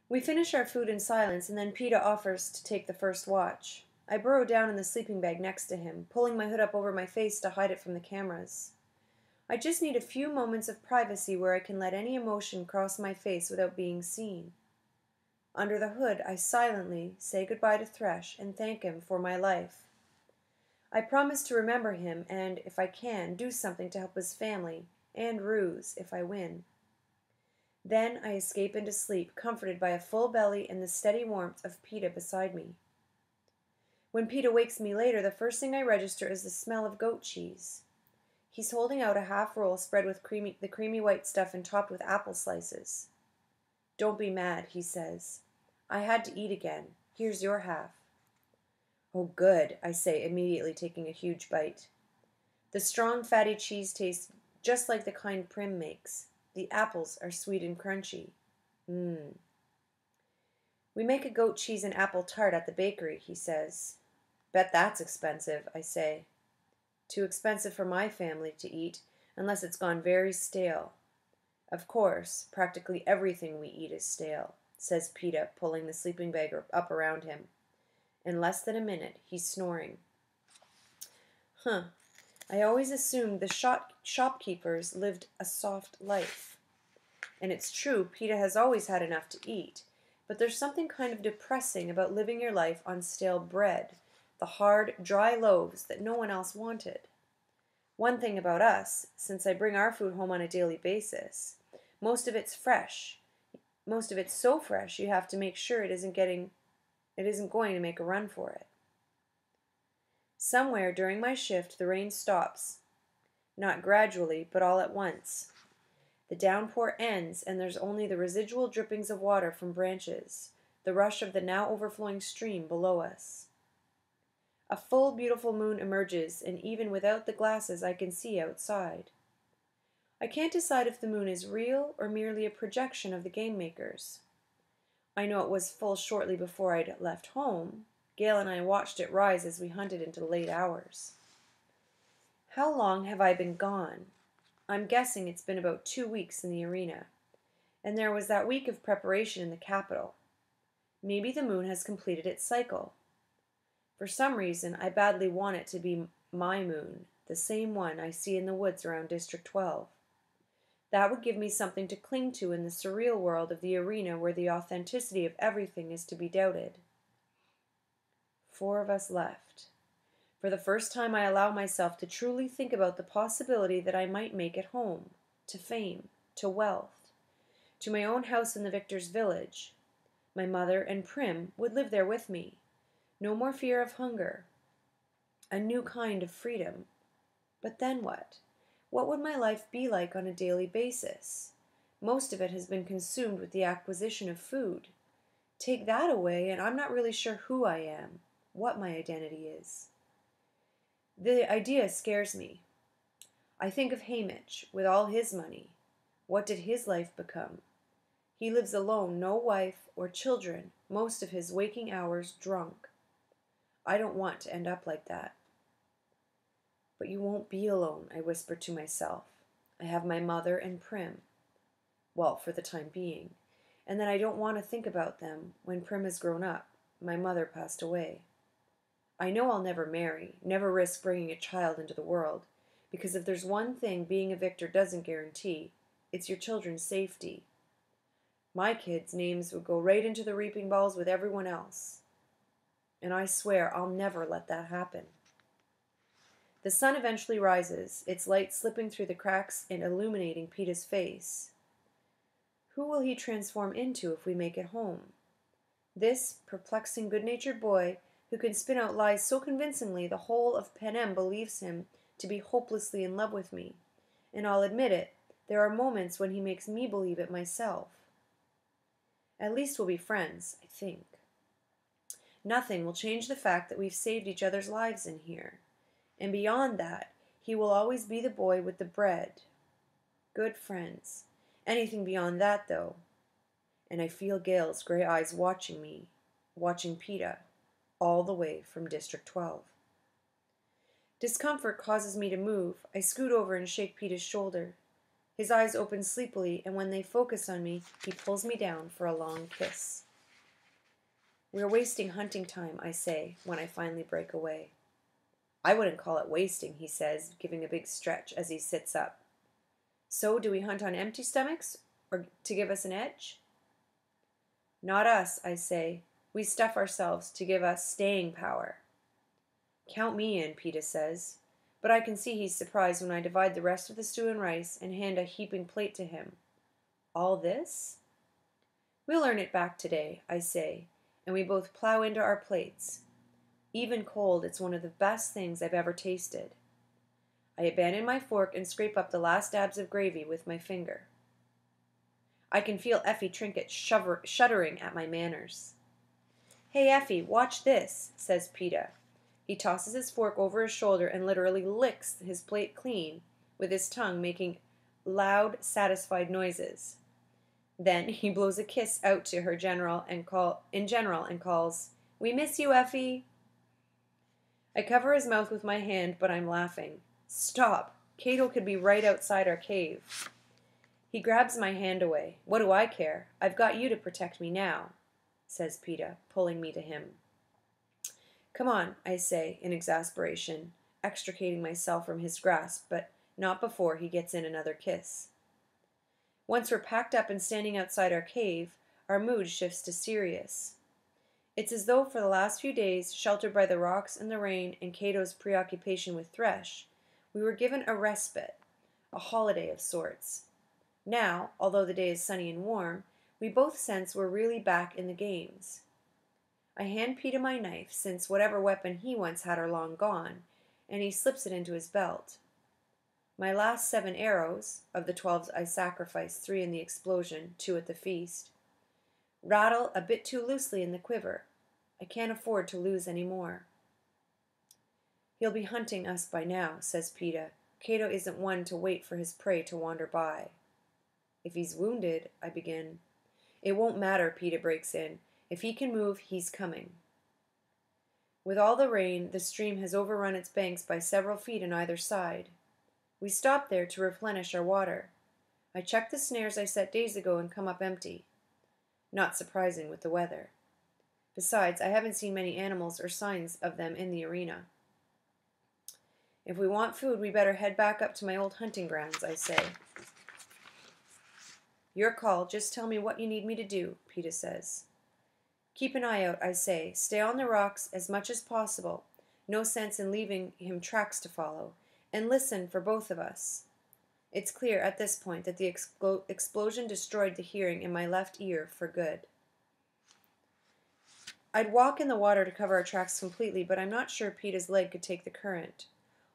We finish our food in silence, and then Peeta offers to take the first watch. I burrow down in the sleeping bag next to him, pulling my hood up over my face to hide it from the cameras. I just need a few moments of privacy where I can let any emotion cross my face without being seen. Under the hood, I silently say goodbye to Thresh and thank him for my life. I promise to remember him and, if I can, do something to help his family, and Ruse, if I win. Then I escape into sleep, comforted by a full belly and the steady warmth of Peeta beside me. When Peeta wakes me later, the first thing I register is the smell of goat cheese. He's holding out a half roll spread with the creamy white stuff and topped with apple slices. "Don't be mad," he says. "I had to eat again. Here's your half." "Oh, good," I say, immediately taking a huge bite. The strong, fatty cheese tastes just like the kind Prim makes. The apples are sweet and crunchy. Mmm. "We make a goat cheese and apple tart at the bakery," he says. "Bet that's expensive," I say. "Too expensive for my family to eat, unless it's gone very stale." "Of course, practically everything we eat is stale," says Peeta, pulling the sleeping bag up around him. In less than a minute, he's snoring. Huh. I always assumed the shopkeepers lived a soft life. And it's true, Peeta has always had enough to eat, but there's something kind of depressing about living your life on stale bread, the hard, dry loaves that no one else wanted. One thing about us, since I bring our food home on a daily basis, most of it's fresh. Most of it's so fresh you have to make sure it isn't going to make a run for it. Somewhere during my shift, the rain stops. Not gradually, but all at once. The downpour ends, and there's only the residual drippings of water from branches, the rush of the now overflowing stream below us. A full, beautiful moon emerges, and even without the glasses I can see outside. I can't decide if the moon is real or merely a projection of the game makers. I know it was full shortly before I'd left home. Gale and I watched it rise as we hunted into the late hours. How long have I been gone? I'm guessing it's been about 2 weeks in the arena. And there was that week of preparation in the capital. Maybe the moon has completed its cycle. For some reason, I badly want it to be my moon, the same one I see in the woods around District 12. That would give me something to cling to in the surreal world of the arena where the authenticity of everything is to be doubted. 4 of us left. For the first time I allow myself to truly think about the possibility that I might make it home, to fame, to wealth, to my own house in the Victor's village. My mother and Prim would live there with me. No more fear of hunger. A new kind of freedom. But then what? What would my life be like on a daily basis? Most of it has been consumed with the acquisition of food. Take that away, and I'm not really sure who I am, what my identity is. The idea scares me. I think of Haymitch, with all his money. What did his life become? He lives alone, no wife or children, most of his waking hours drunk. I don't want to end up like that. But you won't be alone, I whisper to myself. I have my mother and Prim. Well, for the time being. And then I don't want to think about them when Prim has grown up. My mother passed away. I know I'll never marry, never risk bringing a child into the world, because if there's one thing being a victor doesn't guarantee, it's your children's safety. My kids' names would go right into the reaping balls with everyone else. And I swear I'll never let that happen. The sun eventually rises, its light slipping through the cracks and illuminating Peeta's face. Who will he transform into if we make it home? This perplexing, good-natured boy who can spin out lies so convincingly the whole of Panem believes him to be hopelessly in love with me. And I'll admit it, there are moments when he makes me believe it myself. At least we'll be friends, I think. Nothing will change the fact that we've saved each other's lives in here. And beyond that, he will always be the boy with the bread. Good friends. Anything beyond that, though. And I feel Gale's gray eyes watching me, watching Peeta, all the way from District 12. Discomfort causes me to move. I scoot over and shake Peeta's shoulder. His eyes open sleepily, and when they focus on me, he pulls me down for a long kiss. We're wasting hunting time, I say, when I finally break away. I wouldn't call it wasting, he says, giving a big stretch as he sits up. So, do we hunt on empty stomachs, or to give us an edge? Not us, I say. We stuff ourselves to give us staying power. Count me in, Peeta says. But I can see he's surprised when I divide the rest of the stew and rice and hand a heaping plate to him. All this? We'll earn it back today, I say, and we both plow into our plates. Even cold, it's one of the best things I've ever tasted. I abandon my fork and scrape up the last dabs of gravy with my finger. I can feel Effie Trinket shuddering at my manners. Hey, Effie, watch this, says Peeta. He tosses his fork over his shoulder and literally licks his plate clean, with his tongue making loud, satisfied noises. Then he blows a kiss out to her in general and calls, "We miss you, Effie." I cover his mouth with my hand, but I'm laughing. Stop. Cato could be right outside our cave. He grabs my hand away. What do I care? I've got you to protect me now, says Peeta, pulling me to him. Come on, I say, in exasperation, extricating myself from his grasp, but not before he gets in another kiss. Once we're packed up and standing outside our cave, our mood shifts to serious. It's as though for the last few days, sheltered by the rocks and the rain and Cato's preoccupation with Thresh, we were given a respite, a holiday of sorts. Now, although the day is sunny and warm, we both sense we're really back in the games. I hand Peeta my knife, since whatever weapon he once had are long gone, and he slips it into his belt. My last 7 arrows, of the 12 I sacrificed, 3 in the explosion, 2 at the feast, rattle a bit too loosely in the quiver. I can't afford to lose any more. He'll be hunting us by now, says Peeta. Cato isn't one to wait for his prey to wander by. If he's wounded, I begin. It won't matter, Peeta breaks in. If he can move, he's coming. With all the rain, the stream has overrun its banks by several feet on either side. We stop there to replenish our water. I check the snares I set days ago and come up empty. Not surprising with the weather. Besides, I haven't seen many animals or signs of them in the arena. If we want food, we better head back up to my old hunting grounds, I say. Your call. Just tell me what you need me to do, Peeta says. Keep an eye out, I say. Stay on the rocks as much as possible. No sense in leaving him tracks to follow. And listen for both of us. It's clear at this point that the explosion destroyed the hearing in my left ear for good. I'd walk in the water to cover our tracks completely, but I'm not sure Peeta's leg could take the current.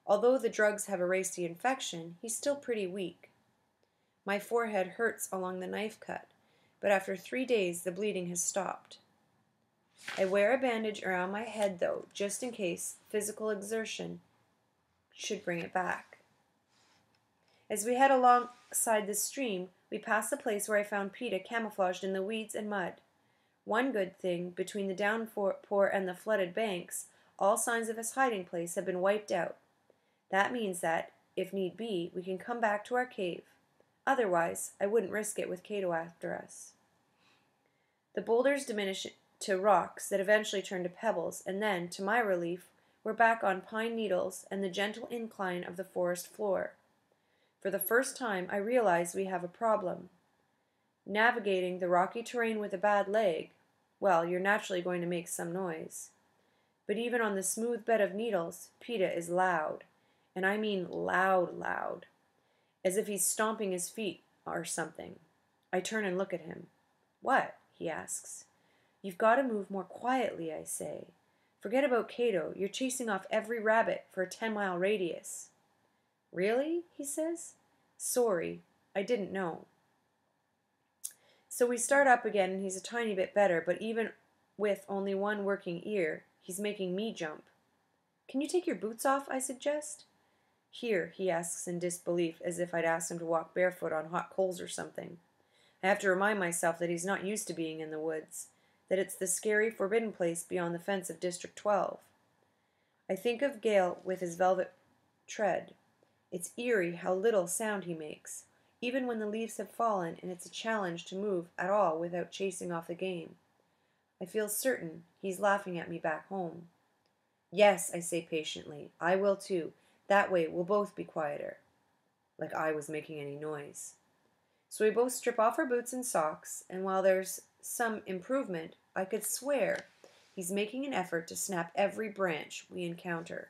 Although the drugs have erased the infection, he's still pretty weak. My forehead hurts along the knife cut, but after 3 days the bleeding has stopped. I wear a bandage around my head, though, just in case physical exertion should bring it back. As we head alongside the stream, we pass the place where I found Peeta camouflaged in the weeds and mud. One good thing, between the downpour and the flooded banks, all signs of his hiding place have been wiped out. That means that, if need be, we can come back to our cave. Otherwise, I wouldn't risk it with Cato after us. The boulders diminish to rocks that eventually turn to pebbles, and then, to my relief, we're back on pine needles and the gentle incline of the forest floor. For the first time, I realize we have a problem. Navigating the rocky terrain with a bad leg, well, you're naturally going to make some noise. But even on the smooth bed of needles, Peeta is loud. And I mean loud, loud. As if he's stomping his feet or something. I turn and look at him. What? He asks. You've got to move more quietly, I say. Forget about Cato. You're chasing off every rabbit for a 10-mile radius. Really? He says. Sorry, I didn't know. So we start up again, and he's a tiny bit better, but even with only one working ear, he's making me jump. Can you take your boots off, I suggest? Here, he asks in disbelief, as if I'd asked him to walk barefoot on hot coals or something. I have to remind myself that he's not used to being in the woods, that it's the scary, forbidden place beyond the fence of District 12. I think of Gale with his velvet tread. It's eerie how little sound he makes, even when the leaves have fallen and it's a challenge to move at all without chasing off the game. I feel certain he's laughing at me back home. Yes, I say patiently, I will too. That way we'll both be quieter. Like I was making any noise. So we both strip off our boots and socks, and while there's some improvement, I could swear he's making an effort to snap every branch we encounter.